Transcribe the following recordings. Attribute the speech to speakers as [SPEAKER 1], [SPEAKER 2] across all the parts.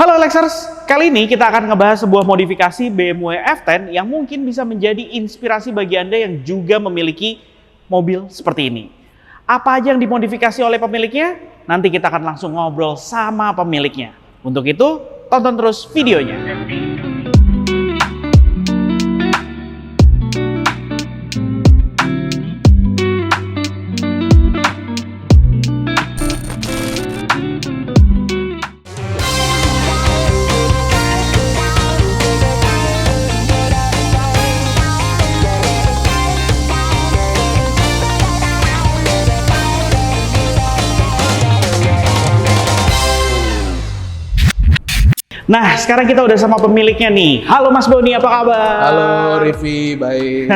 [SPEAKER 1] Halo Lexers, kali ini kita akan ngebahas sebuah modifikasi BMW F10 yang mungkin bisa menjadi inspirasi bagi Anda yang juga memiliki mobil seperti ini. Apa aja yang dimodifikasi oleh pemiliknya? Nanti kita akan langsung ngobrol sama pemiliknya. Untuk itu, tonton terus videonya. Nah, sekarang kita udah sama pemiliknya nih. Halo Mas Boni, apa kabar?
[SPEAKER 2] Halo Rivi, baik.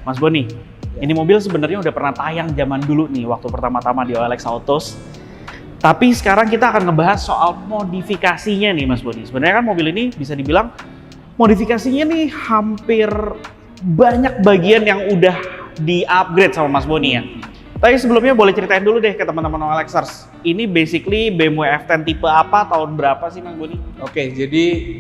[SPEAKER 1] Mas Boni, ini mobil sebenarnya udah pernah tayang zaman dulu nih, waktu pertama-tama di OLX Autos. Tapi sekarang kita akan ngebahas soal modifikasinya nih Mas Boni. Sebenarnya kan mobil ini bisa dibilang modifikasinya nih hampir banyak bagian yang udah di-upgrade sama Mas Boni ya. Tapi sebelumnya boleh ceritain dulu deh ke teman-teman OLXers. Ini basically BMW F10 tipe apa, tahun berapa sih Mas Boni?
[SPEAKER 2] Oke, jadi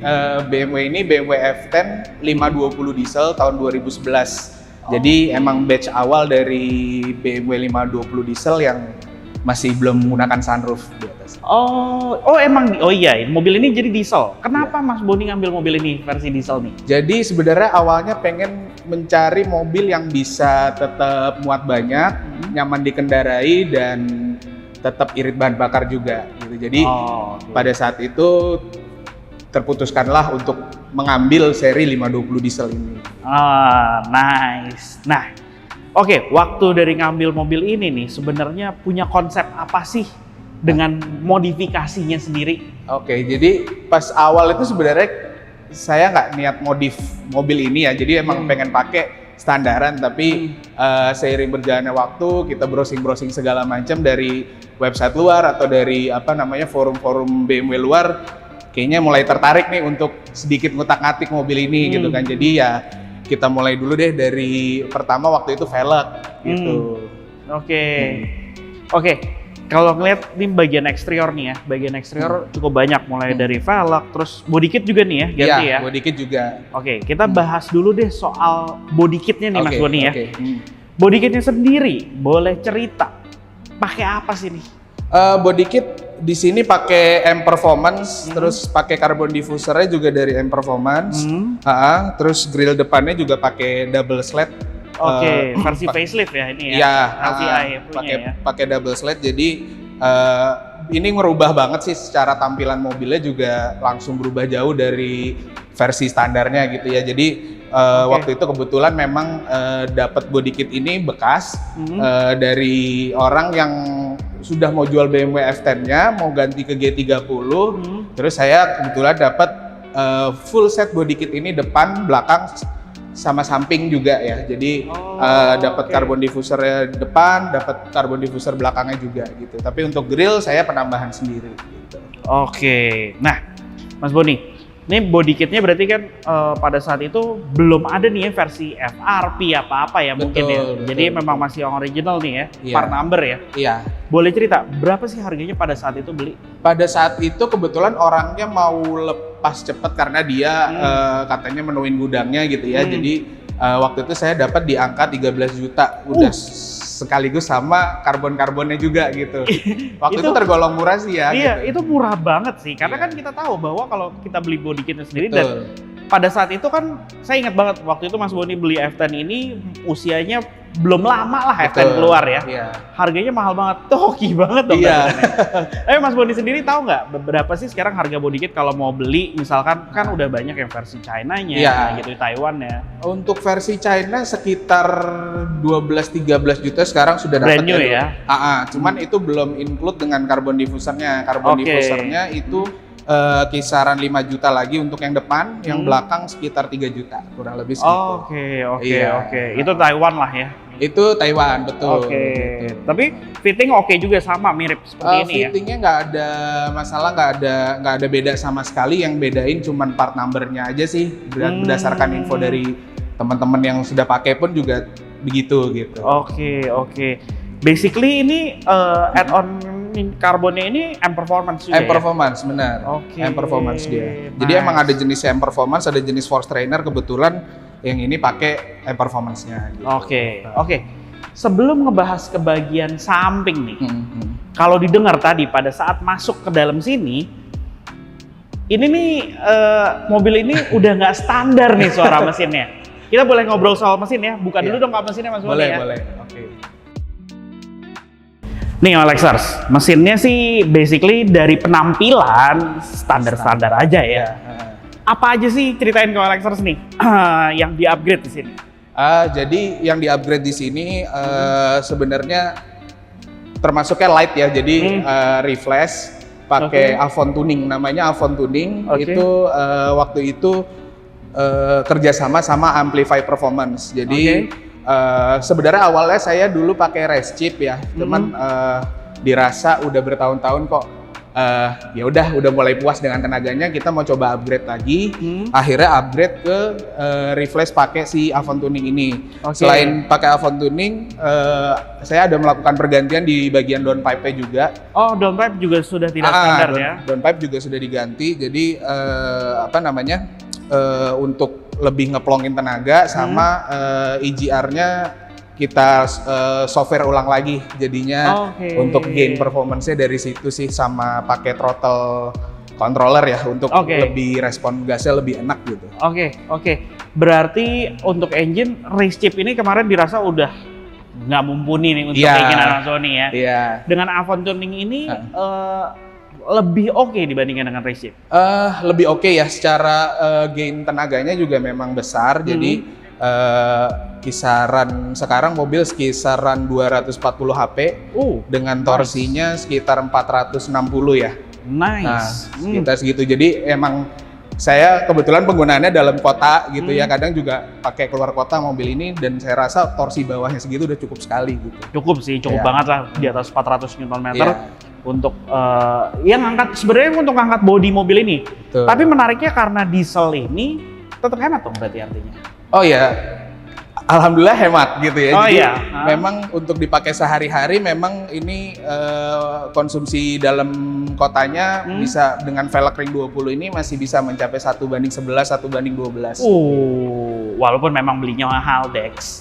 [SPEAKER 2] BMW ini BMW F10 520 diesel tahun 2011. Jadi emang batch awal dari BMW 520 diesel yang masih belum menggunakan sunroof di atas.
[SPEAKER 1] Oh iya, mobil ini jadi diesel. Kenapa Mas Boni ngambil mobil ini versi diesel nih?
[SPEAKER 2] Jadi sebenarnya awalnya pengen mencari mobil yang bisa tetap muat banyak, nyaman dikendarai dan tetap irit bahan bakar juga gitu. Jadi pada saat itu terputuskanlah untuk mengambil seri 520 diesel ini.
[SPEAKER 1] Nice. Nah, oke, waktu dari ngambil mobil ini nih sebenarnya punya konsep apa sih dengan modifikasinya sendiri?
[SPEAKER 2] Oke, jadi pas awal itu sebenarnya saya nggak niat modif mobil ini ya, jadi emang pengen pakai standaran, tapi seiring berjalannya waktu kita browsing segala macam dari website luar atau dari forum-forum BMW luar, kayaknya mulai tertarik nih untuk sedikit ngutak-ngatik mobil ini gitu kan. Jadi ya kita mulai dulu deh dari pertama waktu itu velg gitu. Oke.
[SPEAKER 1] Kalau ngeliat ini bagian eksterior nih ya, bagian eksterior cukup banyak, mulai dari velg, terus body kit juga nih ya, ganti ya.
[SPEAKER 2] Body kit juga.
[SPEAKER 1] Oke, kita bahas dulu deh soal body kitnya nih Mas Boni ya. Body kitnya sendiri, boleh cerita pakai apa sih nih?
[SPEAKER 2] Body kit di sini pakai M Performance, terus pakai carbon diffusernya juga dari M Performance. Terus grill depannya juga pakai double slat.
[SPEAKER 1] Versi facelift ya ini ya.
[SPEAKER 2] Iya,
[SPEAKER 1] LTI punya ya.
[SPEAKER 2] Pakai double slat, jadi ini ngerubah banget sih secara tampilan mobilnya, juga langsung berubah jauh dari versi standarnya gitu ya. Jadi waktu itu kebetulan memang dapat body kit ini bekas dari orang yang sudah mau jual BMW F10-nya, mau ganti ke G30. Terus saya kebetulan dapat full set body kit ini, depan, belakang, sama samping juga ya. Jadi dapat carbon diffuser depan, dapat carbon diffuser belakangnya juga gitu. Tapi untuk grill saya penambahan sendiri gitu. Oke.
[SPEAKER 1] Nah, Mas Boni, ini body kitnya berarti kan pada saat itu belum ada nih ya versi FRP apa-apa ya, mungkin ya. Jadi memang masih yang original nih ya, part number ya.
[SPEAKER 2] Iya.
[SPEAKER 1] Boleh cerita berapa sih harganya pada saat itu beli?
[SPEAKER 2] Pada saat itu kebetulan orangnya mau lepas cepet karena dia katanya menuin gudangnya gitu ya. Jadi waktu itu saya dapat di angka 13 juta udah sekaligus sama karbon-karbonnya juga gitu. Waktu itu tergolong murah sih ya.
[SPEAKER 1] Iya,
[SPEAKER 2] gitu.
[SPEAKER 1] itu murah banget sih. Karena kan kita tahu bahwa kalau kita beli body kitnya sendiri dan pada saat itu kan saya ingat banget waktu itu Mas Boni beli F10 ini usianya belum lama lah F10 keluar ya. Harganya mahal banget, tuh hoki banget dong. Mas Boni sendiri tahu nggak berapa sih sekarang harga body kit kalau mau beli, misalkan kan udah banyak yang versi China-nya gitu, Taiwan ya.
[SPEAKER 2] Untuk versi China sekitar 12-13 juta sekarang sudah dapat
[SPEAKER 1] ya.
[SPEAKER 2] Cuman itu belum include dengan carbon diffusernya. Carbon diffusernya itu kisaran 5 juta lagi untuk yang depan, yang belakang sekitar 3 juta kurang lebih segitu.
[SPEAKER 1] Oke. Itu Taiwan lah ya.
[SPEAKER 2] Itu Taiwan, betul.
[SPEAKER 1] Gitu. Tapi fitting oke juga, sama mirip seperti ini ya.
[SPEAKER 2] Fittingnya nggak ada masalah, nggak ada beda sama sekali. Yang bedain cuman part numbernya aja sih. Berdasarkan info dari teman-teman yang sudah pakai pun juga begitu gitu.
[SPEAKER 1] Oke. Basically ini add-on karbonnya ini M Performance juga
[SPEAKER 2] M Performance, benar.
[SPEAKER 1] Oke,
[SPEAKER 2] M Performance dia. Jadi
[SPEAKER 1] nice.
[SPEAKER 2] emang ada jenis M Performance, ada jenis Force Trainer, kebetulan yang ini pakai M Performance-nya gitu.
[SPEAKER 1] Oke. Sebelum ngebahas ke bagian samping nih, kalau didengar tadi pada saat masuk ke dalam sini, ini nih mobil ini udah nggak standar nih suara mesinnya. Kita boleh ngobrol soal mesin ya, buka dulu dong mesinnya Mas Boni ya.
[SPEAKER 2] Boleh. Oke.
[SPEAKER 1] Nih Alexers, mesinnya sih basically dari penampilan standar-standar aja ya. Apa aja sih ceritain ke Alexers nih yang di-upgrade di sini?
[SPEAKER 2] Jadi yang di-upgrade di sini sebenarnya termasuknya light ya. Jadi refresh pakai Avon Tuning, namanya Avon Tuning. Itu waktu itu kerjasama sama Amplify Performance. Jadi sebenarnya awalnya saya dulu pakai race chip ya, cuman dirasa udah bertahun-tahun kok ya udah mulai puas dengan tenaganya, kita mau coba upgrade lagi. Akhirnya upgrade ke refresh pakai si Avon Tuning ini. Selain pakai Avon Tuning, saya ada melakukan pergantian di bagian downpipe-nya juga.
[SPEAKER 1] Oh, downpipe juga sudah tidak standar ya?
[SPEAKER 2] Downpipe juga sudah diganti. Jadi untuk lebih ngeplongin tenaga sama EGR-nya kita software ulang lagi jadinya untuk gain performance-nya dari situ sih, sama pakai throttle controller ya untuk lebih respon gasnya lebih enak gitu.
[SPEAKER 1] Oke. Berarti untuk engine race chip ini kemarin dirasa udah nggak mumpuni nih untuk keinginan Sony ya.
[SPEAKER 2] Iya.
[SPEAKER 1] Dengan Avon Tuning ini lebih oke dibandingkan dengan race chip?
[SPEAKER 2] Lebih oke ya, secara gain tenaganya juga memang besar. Jadi kisaran sekarang mobil kisaran 240 HP dengan torsinya sekitar 460 ya.
[SPEAKER 1] Nice.
[SPEAKER 2] Nah, sekitar segitu. Jadi emang saya kebetulan penggunaannya dalam kota gitu ya, kadang juga pakai keluar kota mobil ini, dan saya rasa torsi bawahnya segitu udah cukup sekali gitu.
[SPEAKER 1] Cukup banget lah, di atas 400 Nm. Untuk yang sebenarnya untuk ngangkat bodi mobil ini. Betul. Tapi menariknya karena diesel ini tetap hemat dong berarti artinya. Oh
[SPEAKER 2] ya, alhamdulillah hemat gitu ya. Jadi memang untuk dipakai sehari-hari memang ini konsumsi dalam kotanya bisa dengan velg ring 20 ini masih bisa mencapai 1:11, 1:12.
[SPEAKER 1] Walaupun memang belinya mahal, Dex.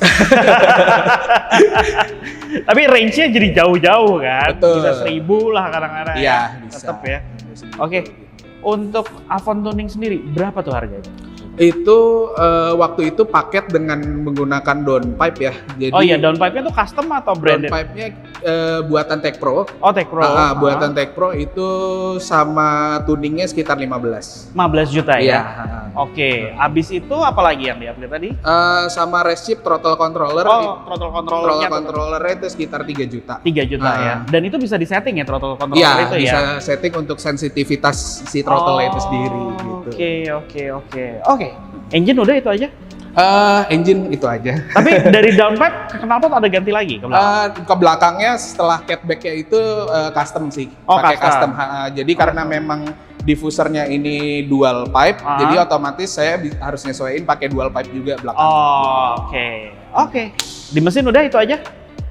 [SPEAKER 1] Tapi range-nya jadi jauh-jauh kan?
[SPEAKER 2] Betul.
[SPEAKER 1] Bisa 1000 lah kadang-kadang.
[SPEAKER 2] Iya, bisa.
[SPEAKER 1] Tetap ya. Oke. Untuk Avon Tuning sendiri berapa tuh harganya?
[SPEAKER 2] Itu waktu itu paket dengan menggunakan downpipe ya. Jadi,
[SPEAKER 1] downpipe-nya tuh custom atau branded?
[SPEAKER 2] Downpipe-nya buatan Tech Pro.
[SPEAKER 1] Oh, Tech Pro.
[SPEAKER 2] Buatan Tech Pro itu sama tuningnya sekitar 15
[SPEAKER 1] juta ya?
[SPEAKER 2] Iya.
[SPEAKER 1] Oke, abis itu apa lagi yang di-upgrade tadi?
[SPEAKER 2] Sama race chip, throttle controller.
[SPEAKER 1] Throttle controllernya
[SPEAKER 2] itu sekitar 3 juta.
[SPEAKER 1] 3 juta ya? Dan itu bisa disetting ya throttle controller itu ya?
[SPEAKER 2] Iya, bisa setting untuk sensitivitas si throttle itu sendiri gitu.
[SPEAKER 1] Oke. Engine udah itu aja?
[SPEAKER 2] Engine itu aja.
[SPEAKER 1] Tapi dari downpipe knalpot ada ganti lagi ke belakang?
[SPEAKER 2] Ke belakangnya setelah catback-nya itu custom sih. Pakai custom. Jadi karena memang diffusernya ini dual pipe, jadi otomatis saya harus nyesuaiin pakai dual pipe juga belakang.
[SPEAKER 1] Oke. Di mesin udah itu aja?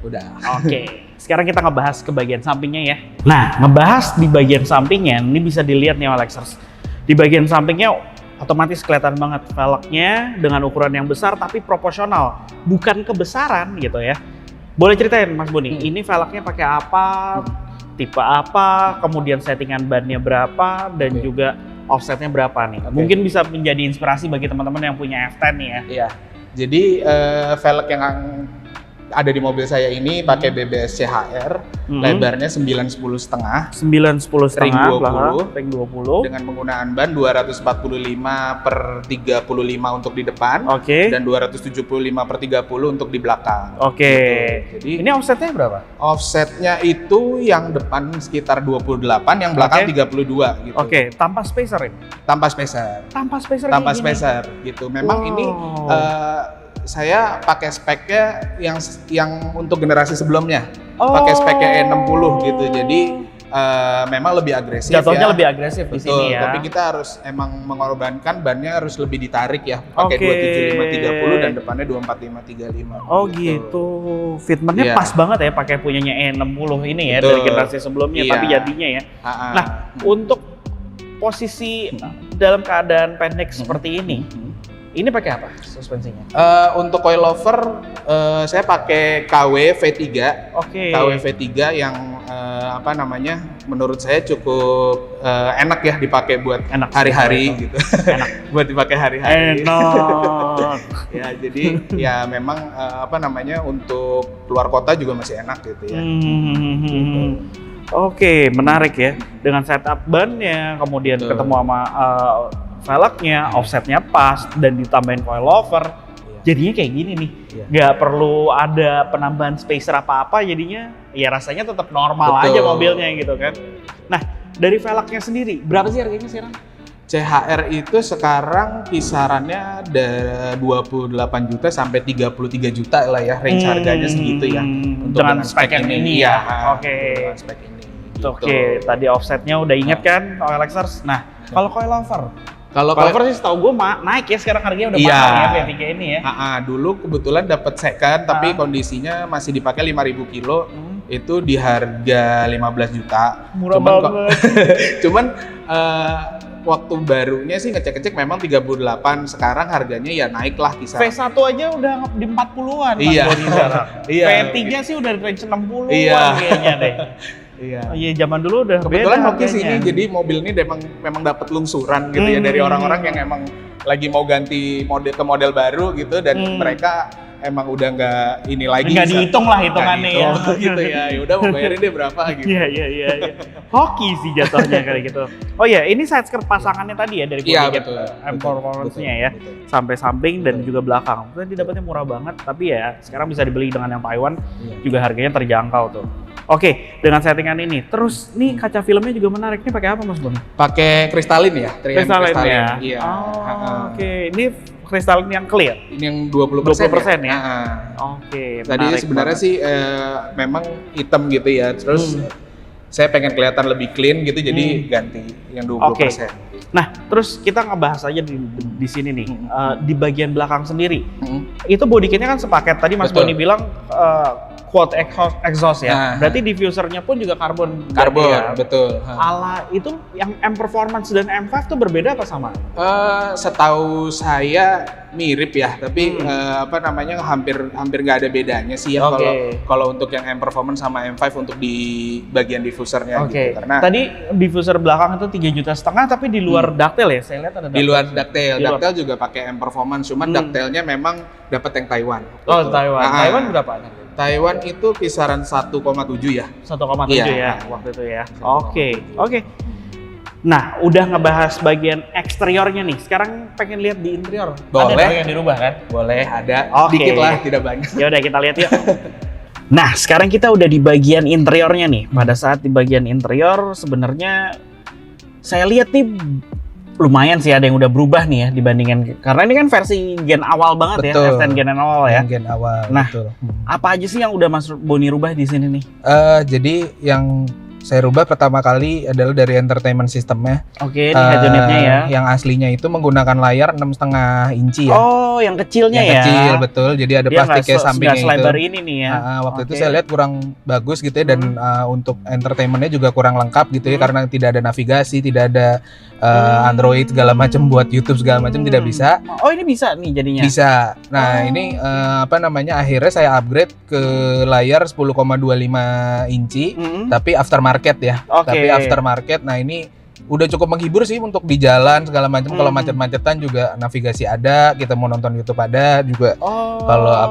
[SPEAKER 2] Udah.
[SPEAKER 1] Oke. Sekarang kita ngebahas ke bagian sampingnya ya. Nah, ngebahas di bagian sampingnya, ini bisa dilihat nih Alexers. Di bagian sampingnya otomatis kelihatan banget velgnya dengan ukuran yang besar tapi proporsional, bukan kebesaran gitu ya. Boleh ceritain Mas Boni, ini velgnya pakai apa, tipe apa, kemudian settingan bannya berapa, dan juga offsetnya berapa nih? Mungkin bisa menjadi inspirasi bagi teman-teman yang punya F10 nih ya. Iya.
[SPEAKER 2] Jadi velg yang ada di mobil saya ini pakai BBS CHR, lebarnya 910 setengah,
[SPEAKER 1] 910 setengah, ring 20,
[SPEAKER 2] dengan penggunaan ban 245/35 untuk di depan, dan 275/30 untuk di belakang.
[SPEAKER 1] Gitu. Jadi ini offsetnya berapa?
[SPEAKER 2] Offsetnya itu yang depan sekitar 28, yang belakang 32 gitu.
[SPEAKER 1] Tanpa spacer ini?
[SPEAKER 2] Tanpa spacer. Tanpa spacer gitu. Memang ini saya pakai speknya yang untuk generasi sebelumnya, pakai speknya E60 gitu. Jadi memang lebih agresif.
[SPEAKER 1] Jatuhnya
[SPEAKER 2] ya.
[SPEAKER 1] lebih agresif di sini ya.
[SPEAKER 2] Tapi kita harus emang mengorbankan bannya harus lebih ditarik ya. Pakai 275 30 dan depannya 245 35.
[SPEAKER 1] Oh gitu. Fitmentnya
[SPEAKER 2] Iya.
[SPEAKER 1] pas banget ya pakai punyanya E60 ini ya
[SPEAKER 2] Betul.
[SPEAKER 1] dari generasi sebelumnya
[SPEAKER 2] Iya.
[SPEAKER 1] tapi jadinya ya. Nah, untuk posisi dalam keadaan pendek seperti ini pakai apa suspensinya?
[SPEAKER 2] Untuk coilover saya pakai KW V3.
[SPEAKER 1] Oke.
[SPEAKER 2] KW V3 yang menurut saya cukup enak ya dipakai buat
[SPEAKER 1] Enak.
[SPEAKER 2] hari-hari gitu.
[SPEAKER 1] Enak.
[SPEAKER 2] Buat dipakai hari-hari.
[SPEAKER 1] Enak.
[SPEAKER 2] Ya, jadi ya memang untuk keluar kota juga masih enak gitu ya.
[SPEAKER 1] Oke, menarik ya. Dengan setup bannya, kemudian
[SPEAKER 2] Betul.
[SPEAKER 1] ketemu sama velgnya, offsetnya pas, dan ditambahin coilover. Jadinya kayak gini nih, nggak perlu ada penambahan spacer apa-apa, jadinya ya rasanya tetap normal
[SPEAKER 2] Betul.
[SPEAKER 1] aja mobilnya gitu kan. Nah, dari velgnya sendiri, berapa sih harganya sekarang?
[SPEAKER 2] CHR itu sekarang kisarannya dari 28 juta sampai 33 juta lah ya, range harganya segitu ya. Untuk
[SPEAKER 1] dengan spek yang ini ya. Oke.
[SPEAKER 2] Dengan spek ini. Gitu.
[SPEAKER 1] Oke, tadi offsetnya udah inget kan, OLXers. Nah, kalau coilover,
[SPEAKER 2] Kalau
[SPEAKER 1] coilover sih setahu gue naik ya sekarang harganya udah
[SPEAKER 2] Iya.
[SPEAKER 1] mahal ya V3 ini ya.
[SPEAKER 2] Dulu kebetulan dapat second tapi kondisinya masih dipakai 5.000 kilo. Itu di harga 15 juta.
[SPEAKER 1] Murah
[SPEAKER 2] Cuman
[SPEAKER 1] banget.
[SPEAKER 2] Cuman waktu barunya sih ngecek-ngecek memang 38, sekarang harganya ya naik lah kisaran.
[SPEAKER 1] V1 aja udah di 40-an Mas
[SPEAKER 2] Iya.
[SPEAKER 1] Boni sekarang.
[SPEAKER 2] Iya.
[SPEAKER 1] V3 sih udah di range 60-an
[SPEAKER 2] Iya.
[SPEAKER 1] kayaknya deh.
[SPEAKER 2] Iya.
[SPEAKER 1] Iya, zaman dulu udah
[SPEAKER 2] Kebetulan
[SPEAKER 1] beda
[SPEAKER 2] Hoki
[SPEAKER 1] harganya.
[SPEAKER 2] sini jadi mobil ini memang dapat lungsuran gitu ya dari orang-orang yang emang lagi mau ganti model baru gitu dan mereka emang udah nggak ini lagi.
[SPEAKER 1] Nggak dihitung lah hitungannya ya.
[SPEAKER 2] Gitu ya. Ya udah mau bayarin deh berapa gitu.
[SPEAKER 1] Iya. Hoki sih jatuhnya kali gitu. Oh iya, ini side skirt pasangannya tadi ya dari
[SPEAKER 2] Iya,
[SPEAKER 1] body
[SPEAKER 2] betul.
[SPEAKER 1] M performance-nya ya.
[SPEAKER 2] Betul.
[SPEAKER 1] Sampai samping dan juga belakang. Tadi dapatnya murah banget, tapi ya sekarang bisa dibeli dengan yang Taiwan
[SPEAKER 2] Iya.
[SPEAKER 1] juga harganya terjangkau tuh. Oke, dengan settingan ini. Terus nih kaca filmnya juga menarik. Ini pakai apa Mas Boni?
[SPEAKER 2] Pakai kristalin ya, trian
[SPEAKER 1] Kristalin ya.
[SPEAKER 2] Iya.
[SPEAKER 1] Oh, oke. Ini kristalin yang clear.
[SPEAKER 2] Ini yang 20%
[SPEAKER 1] 20% ya?
[SPEAKER 2] Heeh.
[SPEAKER 1] Oke.
[SPEAKER 2] Tadi
[SPEAKER 1] menarik
[SPEAKER 2] sebenarnya
[SPEAKER 1] banget.
[SPEAKER 2] sih memang hitam gitu ya. Terus saya pengen kelihatan lebih clean gitu jadi ganti yang 20%.
[SPEAKER 1] Nah, terus kita ngebahas aja di sini nih. Di bagian belakang sendiri.
[SPEAKER 2] Mm.
[SPEAKER 1] Itu body kitnya kan sepaket. Tadi Mas
[SPEAKER 2] Betul.
[SPEAKER 1] Boni bilang quad exhaust ya.
[SPEAKER 2] Nah.
[SPEAKER 1] Berarti diffusernya pun juga karbon.
[SPEAKER 2] Karbon,
[SPEAKER 1] ya.
[SPEAKER 2] betul.
[SPEAKER 1] Ala itu yang M Performance dan M5 tuh berbeda apa sama?
[SPEAKER 2] Setahu saya mirip ya, tapi hampir nggak ada bedanya sih ya
[SPEAKER 1] Oke.
[SPEAKER 2] kalau untuk yang M Performance sama M5 untuk di bagian diffusernya gitu. Karena
[SPEAKER 1] Tadi diffuser belakang itu 3,5 juta, tapi di luar ductile ya. Saya lihat ada
[SPEAKER 2] di luar
[SPEAKER 1] ductile.
[SPEAKER 2] ductile, ductile juga pakai M Performance, cuman ductile-nya memang dapat yang Taiwan.
[SPEAKER 1] Oh,
[SPEAKER 2] Gitu.
[SPEAKER 1] Taiwan.
[SPEAKER 2] Ah,
[SPEAKER 1] Taiwan berapa?
[SPEAKER 2] Taiwan itu kisaran 1,7 ya.
[SPEAKER 1] 1,7
[SPEAKER 2] Iya.
[SPEAKER 1] ya waktu itu ya. Oke. Nah, udah ngebahas bagian eksteriornya nih. Sekarang pengen lihat di interior.
[SPEAKER 2] Boleh.
[SPEAKER 1] Ada dong yang dirubah kan?
[SPEAKER 2] Boleh, ada
[SPEAKER 1] Oke.
[SPEAKER 2] dikit lah, tidak banyak.
[SPEAKER 1] Ya udah kita lihat yuk. Nah, sekarang kita udah di bagian interiornya nih. Pada saat di bagian interior sebenarnya saya lihat nih lumayan sih ada yang udah berubah nih ya dibandingkan karena ini kan versi gen awal banget
[SPEAKER 2] Betul.
[SPEAKER 1] ya, S10 gen awal ya.
[SPEAKER 2] Gen awal.
[SPEAKER 1] Nah,
[SPEAKER 2] betul.
[SPEAKER 1] Apa aja sih yang udah Mas Boni rubah di sini nih?
[SPEAKER 3] Jadi yang saya rubah pertama kali adalah dari entertainment systemnya.
[SPEAKER 1] Oke, ini head unitnya ya.
[SPEAKER 3] Yang aslinya itu menggunakan layar 6,5 inci ya.
[SPEAKER 1] Oh, yang kecilnya
[SPEAKER 3] yang
[SPEAKER 1] ya.
[SPEAKER 3] kecil betul. Jadi ada
[SPEAKER 1] Dia
[SPEAKER 3] plastiknya sampingnya
[SPEAKER 1] nggak
[SPEAKER 3] itu.
[SPEAKER 1] selebar ini nih ya.
[SPEAKER 3] Waktu itu
[SPEAKER 1] Oke.
[SPEAKER 3] saya lihat kurang bagus gitu ya dan untuk entertainmentnya juga kurang lengkap gitu ya karena tidak ada navigasi, tidak ada Android segala macam buat YouTube segala macam tidak bisa.
[SPEAKER 1] Oh, ini bisa nih jadinya.
[SPEAKER 3] Bisa. Nah,
[SPEAKER 1] Oh.
[SPEAKER 3] ini akhirnya saya upgrade ke layar 10,25 inci tapi aftermarket ya.
[SPEAKER 1] Oke.
[SPEAKER 3] Tapi aftermarket. Nah, ini udah cukup menghibur sih untuk di jalan segala macam. Kalau macet-macetan juga navigasi ada, kita mau nonton YouTube ada juga.
[SPEAKER 1] Oh.
[SPEAKER 3] Kalau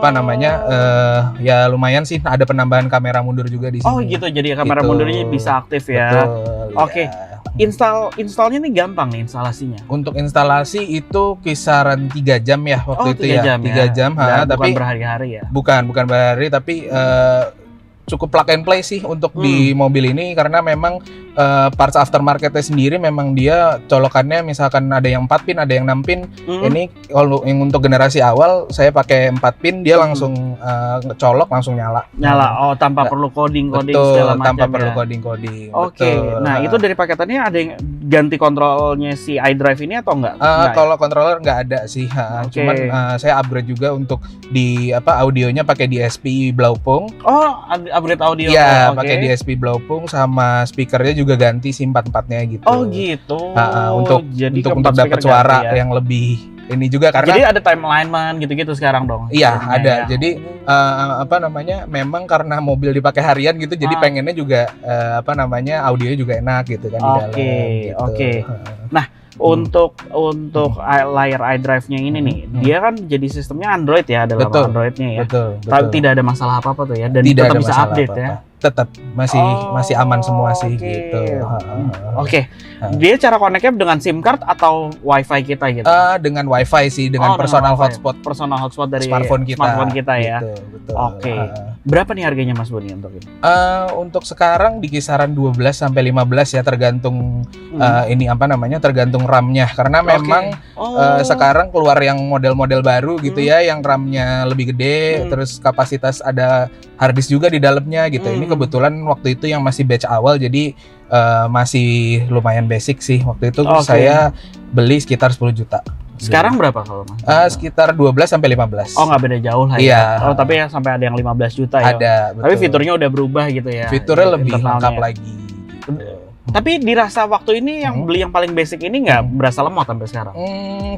[SPEAKER 3] ya lumayan sih ada penambahan kamera mundur juga di sini.
[SPEAKER 1] Oh, gitu. Jadi kamera
[SPEAKER 3] Gitu.
[SPEAKER 1] mundurnya bisa aktif ya.
[SPEAKER 3] Betul.
[SPEAKER 1] Oke.
[SPEAKER 3] Ya.
[SPEAKER 1] Installnya nih gampang nih instalasinya.
[SPEAKER 3] Untuk instalasi itu kisaran 3 jam ya waktu itu
[SPEAKER 1] 3
[SPEAKER 3] ya.
[SPEAKER 1] jam
[SPEAKER 3] 3 jam,
[SPEAKER 1] Dan
[SPEAKER 3] tapi
[SPEAKER 1] bukan berhari-hari ya.
[SPEAKER 3] bukan berhari tapi cukup plug and play sih untuk di mobil ini, karena memang parts aftermarketnya sendiri memang dia colokannya misalkan ada yang 4 pin, ada yang 6 pin. Ini kalau yang untuk generasi awal saya pakai 4 pin, dia langsung colok langsung nyala.
[SPEAKER 1] Oh, tanpa perlu coding
[SPEAKER 3] Betul,
[SPEAKER 1] segala macam.
[SPEAKER 3] tanpa perlu
[SPEAKER 1] ya.
[SPEAKER 3] coding.
[SPEAKER 1] Oke. Nah, itu dari paketannya ada yang ganti kontrolnya si iDrive ini atau enggak?
[SPEAKER 3] Kalau controller nggak ada sih,
[SPEAKER 1] Oke.
[SPEAKER 3] cuman saya upgrade juga untuk di audionya pakai DSP Blaupung.
[SPEAKER 1] Oh, upgrade audio.
[SPEAKER 3] Iya,
[SPEAKER 1] Oke.
[SPEAKER 3] pakai DSP Blaupung, sama speakernya juga ganti sih 4-4-nya gitu.
[SPEAKER 1] Oh gitu.
[SPEAKER 3] Untuk
[SPEAKER 1] Jadi
[SPEAKER 3] untuk
[SPEAKER 1] keempat
[SPEAKER 3] dapat
[SPEAKER 1] speaker
[SPEAKER 3] suara
[SPEAKER 1] ganti ya.
[SPEAKER 3] yang lebih ini juga, karena
[SPEAKER 1] Jadi ada time alignment gitu-gitu sekarang dong.
[SPEAKER 3] iya
[SPEAKER 1] jadinya
[SPEAKER 3] ada.
[SPEAKER 1] ya.
[SPEAKER 3] Jadi memang karena mobil dipakai harian gitu, jadi pengennya juga audionya juga enak gitu kan di dalam.
[SPEAKER 1] Oke.
[SPEAKER 3] Gitu.
[SPEAKER 1] Untuk layar iDrive-nya ini nih, dia kan jadi sistemnya Android ya, dalam
[SPEAKER 3] Betul.
[SPEAKER 1] Android-nya ya.
[SPEAKER 3] Betul.
[SPEAKER 1] Tapi tidak ada masalah apa-apa tuh ya, dan
[SPEAKER 3] Tidak
[SPEAKER 1] tetap
[SPEAKER 3] ada
[SPEAKER 1] bisa
[SPEAKER 3] masalah
[SPEAKER 1] update
[SPEAKER 3] apa-apa.
[SPEAKER 1] ya.
[SPEAKER 3] Tetap masih aman semua sih
[SPEAKER 1] Oke.
[SPEAKER 3] gitu.
[SPEAKER 1] Oke. Dia cara connect-nya dengan SIM card atau WiFi kita gitu?
[SPEAKER 3] Dengan WiFi sih, dengan personal
[SPEAKER 1] WiFi.
[SPEAKER 3] hotspot
[SPEAKER 1] Personal hotspot dari
[SPEAKER 3] smartphone kita
[SPEAKER 1] ya.
[SPEAKER 3] Gitu, betul.
[SPEAKER 1] Oke. Berapa nih harganya Mas Boni untuk ini?
[SPEAKER 3] Untuk sekarang di kisaran 12 sampai 15 ya, tergantung tergantung RAM-nya, karena memang sekarang keluar yang model-model baru gitu ya, yang RAM-nya lebih gede, terus kapasitas ada harddisk juga di dalamnya gitu. Ini kebetulan waktu itu yang masih batch awal, jadi masih lumayan basic sih. Waktu itu saya beli sekitar 10 juta.
[SPEAKER 1] Sekarang berapa kalau Mas?
[SPEAKER 3] Sekitar 12 sampai 15.
[SPEAKER 1] Oh, nggak beda jauh lah
[SPEAKER 3] Iya.
[SPEAKER 1] ya. Oh, tapi ya sampai ada yang 15 juta ya.
[SPEAKER 3] Ada,
[SPEAKER 1] Tapi
[SPEAKER 3] betul.
[SPEAKER 1] fiturnya udah berubah gitu ya.
[SPEAKER 3] Fiturnya lebih
[SPEAKER 1] internalnya.
[SPEAKER 3] lengkap lagi gitu.
[SPEAKER 1] Tapi dirasa waktu ini yang beli yang paling basic ini nggak berasa lemot sampai sekarang.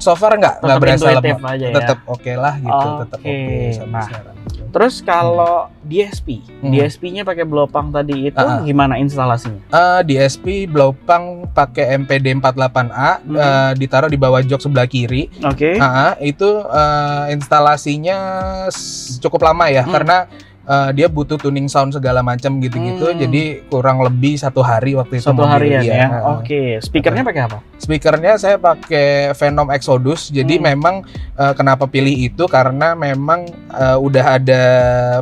[SPEAKER 3] So far nggak
[SPEAKER 1] Tetap
[SPEAKER 3] berasa
[SPEAKER 1] intuitif
[SPEAKER 3] lemot.
[SPEAKER 1] aja ya.
[SPEAKER 3] Tetap oke lah gitu, tetap
[SPEAKER 1] Oke.
[SPEAKER 3] oke sampai
[SPEAKER 1] Nah,
[SPEAKER 3] sekarang.
[SPEAKER 1] Terus kalau DSP, DSP-nya pakai Blopang tadi itu gimana instalasinya?
[SPEAKER 3] DSP Blaupang pakai MPD 48A, ditaruh di bawah jok sebelah kiri.
[SPEAKER 1] Oke.
[SPEAKER 3] Itu instalasinya cukup lama ya, karena dia butuh tuning sound segala macam gitu-gitu, jadi kurang lebih 1 hari waktu itu.
[SPEAKER 1] 1 harian
[SPEAKER 3] dia.
[SPEAKER 1] ya. Oke. Speakernya pakai apa?
[SPEAKER 3] Speakernya saya pakai Venom Exodus. Jadi memang kenapa pilih itu karena memang udah ada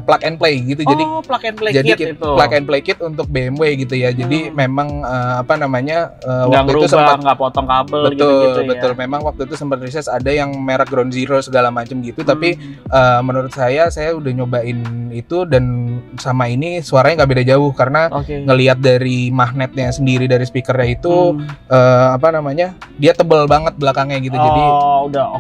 [SPEAKER 3] plug and play gitu. Jadi
[SPEAKER 1] plug and play
[SPEAKER 3] jadi
[SPEAKER 1] kit itu.
[SPEAKER 3] plug and play kit untuk BMW gitu ya. Jadi memang
[SPEAKER 1] nggak
[SPEAKER 3] waktu itu sempat
[SPEAKER 1] nggak potong kabel
[SPEAKER 3] betul
[SPEAKER 1] gitu-gitu ya.
[SPEAKER 3] memang waktu itu sempat riset ada yang merek Ground Zero segala macam gitu, tapi menurut saya udah nyobain itu, dan sama ini suaranya nggak beda jauh, karena ngelihat dari magnetnya sendiri dari speakernya itu dia tebel banget belakangnya gitu. Jadi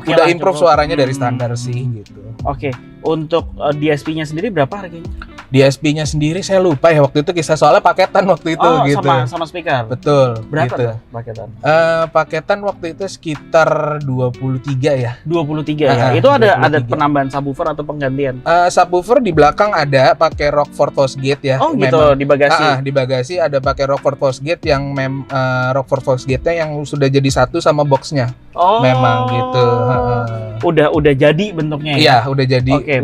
[SPEAKER 3] udah improve suaranya dari standar sih gitu.
[SPEAKER 1] Oke. Untuk DSP-nya sendiri berapa harganya?
[SPEAKER 3] DSP-nya sendiri saya lupa ya waktu itu, kisah soalnya paketan waktu itu gitu.
[SPEAKER 1] sama speaker.
[SPEAKER 3] Betul.
[SPEAKER 1] Berapa
[SPEAKER 3] gitu.
[SPEAKER 1] tuh paketan?
[SPEAKER 3] Paketan waktu itu sekitar 23 ya.
[SPEAKER 1] 23 ya. Itu ada
[SPEAKER 3] 23.
[SPEAKER 1] penambahan subwoofer atau penggantian?
[SPEAKER 3] Subwoofer di belakang ada pakai Rockford Fosgate ya.
[SPEAKER 1] Oh gitu,
[SPEAKER 3] memang.
[SPEAKER 1] di bagasi.
[SPEAKER 3] Di bagasi ada pakai Rockford Fosgate yang Rockford Fosgate-nya yang sudah jadi satu sama boxnya. Memang gitu.
[SPEAKER 1] Udah jadi bentuknya ya.
[SPEAKER 3] Iya, udah jadi.
[SPEAKER 1] Oke,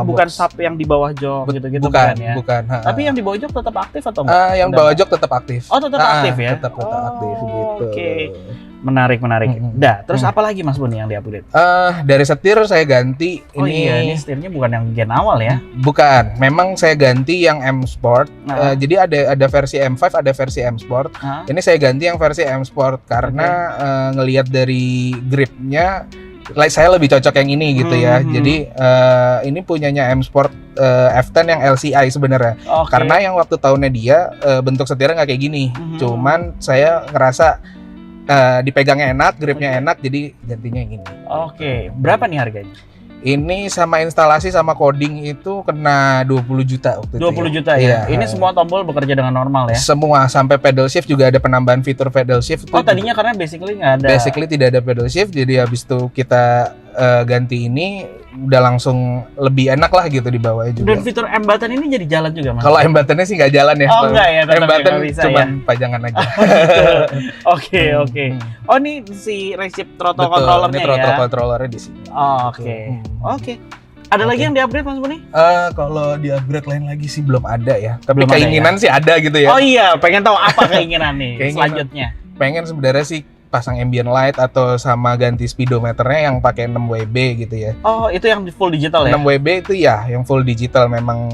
[SPEAKER 1] bukan sub yang di bawah jok gitu-gitu
[SPEAKER 3] bukan,
[SPEAKER 1] ya.
[SPEAKER 3] bukan.
[SPEAKER 1] Tapi yang di bawah jok tetap aktif atau enggak?
[SPEAKER 3] Yang bawah jok tetap aktif.
[SPEAKER 1] Oh, tetap aktif ya.
[SPEAKER 3] Tetap aktif gitu.
[SPEAKER 1] Oke. Menarik. Dah, terus apa lagi Mas Boni yang di-upgrade?
[SPEAKER 3] Dari setir saya ganti
[SPEAKER 1] ini setirnya bukan yang gen awal ya?
[SPEAKER 3] Bukan, memang saya ganti yang M Sport. Jadi ada versi M5, ada versi M Sport. Ini saya ganti yang versi M Sport karena ngelihat dari gripnya saya lebih cocok yang ini gitu ya. Jadi ini punyanya M Sport F10 yang LCI sebenarnya. Karena yang waktu tahunnya dia bentuk setirnya nggak kayak gini. Cuman saya ngerasa dipegangnya enak, gripnya enak, jadi gantinya yang ini.
[SPEAKER 1] Oke. Berapa nih harganya?
[SPEAKER 3] Ini sama instalasi sama coding itu kena 20 juta waktu itu.
[SPEAKER 1] 20 juta ya? Ini semua tombol bekerja dengan normal ya?
[SPEAKER 3] Semua, sampai pedal shift juga ada penambahan fitur pedal shift.
[SPEAKER 1] Tadinya karena basically nggak ada.
[SPEAKER 3] Basically tidak ada pedal shift, jadi habis itu kita ganti ini udah langsung lebih enak lah gitu di bawahnya juga.
[SPEAKER 1] Dan fitur M button ini jadi jalan juga Mas?
[SPEAKER 3] Kalau M buttonnya sih nggak jalan ya.
[SPEAKER 1] Oh enggak ya,
[SPEAKER 3] M button
[SPEAKER 1] bisa
[SPEAKER 3] cuma
[SPEAKER 1] ya?
[SPEAKER 3] pajangan aja.
[SPEAKER 1] Oke. Oh ini si receive throttle controllernya ya?
[SPEAKER 3] Ini throttle controllernya di sini.
[SPEAKER 1] Oke. Ada lagi yang di-upgrade Mas Boni?
[SPEAKER 3] Kalau di-upgrade lain lagi sih belum ada ya. Tapi
[SPEAKER 1] Belum
[SPEAKER 3] keinginan
[SPEAKER 1] ada,
[SPEAKER 3] sih ada gitu ya.
[SPEAKER 1] Oh iya, pengen tahu apa keinginan nih selanjutnya?
[SPEAKER 3] Pengen sebenarnya sih pasang ambient light atau sama ganti speedometernya yang pakai 6 WB gitu ya.
[SPEAKER 1] Oh, itu yang full digital ya?
[SPEAKER 3] 6 WB itu ya yang full digital memang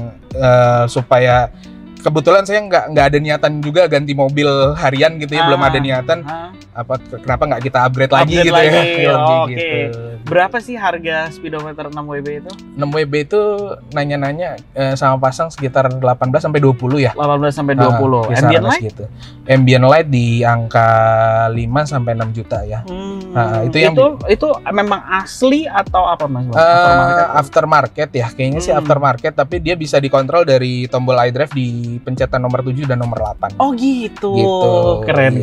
[SPEAKER 3] supaya kebetulan saya nggak ada niatan juga ganti mobil harian gitu ya, belum ada niatan. Kenapa nggak kita upgrade lagi gitu
[SPEAKER 1] lagi.
[SPEAKER 3] ya?
[SPEAKER 1] Oke.
[SPEAKER 3] Gitu.
[SPEAKER 1] Berapa sih harga speedometer 6 WB itu?
[SPEAKER 3] 6 WB itu nanya-nanya sama pasang sekitar 18 sampai 20 ya.
[SPEAKER 1] 18 sampai 20. Ambient light?
[SPEAKER 3] Gitu. Ambient light di angka 5 sampai 6 juta ya.
[SPEAKER 1] Itu memang asli atau apa Mas?
[SPEAKER 3] Aftermarket ya. Kayaknya sih aftermarket, tapi dia bisa dikontrol dari tombol iDrive di pencetan nomor 7 dan nomor 8.
[SPEAKER 1] Oh gitu.
[SPEAKER 3] Keren.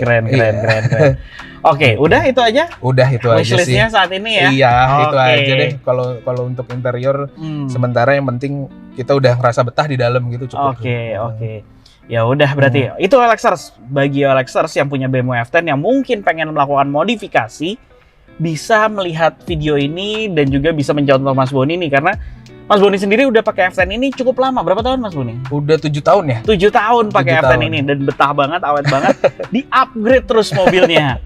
[SPEAKER 1] Oke, udah itu aja?
[SPEAKER 3] Udah itu aja sih.
[SPEAKER 1] Wishlist-nya saat ini ya?
[SPEAKER 3] Iya, itu aja deh. Kalau untuk interior, sementara yang penting kita udah ngerasa betah di dalam gitu cukup.
[SPEAKER 1] Oke. Ya udah berarti itu Alexers. Bagi Alexers yang punya BMW F10 yang mungkin pengen melakukan modifikasi, bisa melihat video ini dan juga bisa mencontoh Mas Boni nih, karena Mas Boni sendiri udah pakai F10 ini cukup lama. Berapa tahun Mas Boni?
[SPEAKER 3] Udah 7 tahun ya?
[SPEAKER 1] 7 tahun pakai F10 ini dan betah banget, awet banget. Di-upgrade terus mobilnya.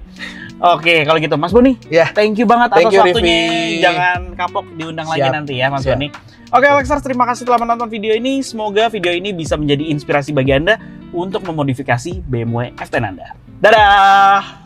[SPEAKER 1] Oke, kalau gitu Mas Boni, thank you banget atas waktunya. Jangan kapok, diundang lagi nanti ya Mas Boni. Oke Alexers, terima kasih telah menonton video ini. Semoga video ini bisa menjadi inspirasi bagi Anda untuk memodifikasi BMW F10 Anda. Dadah!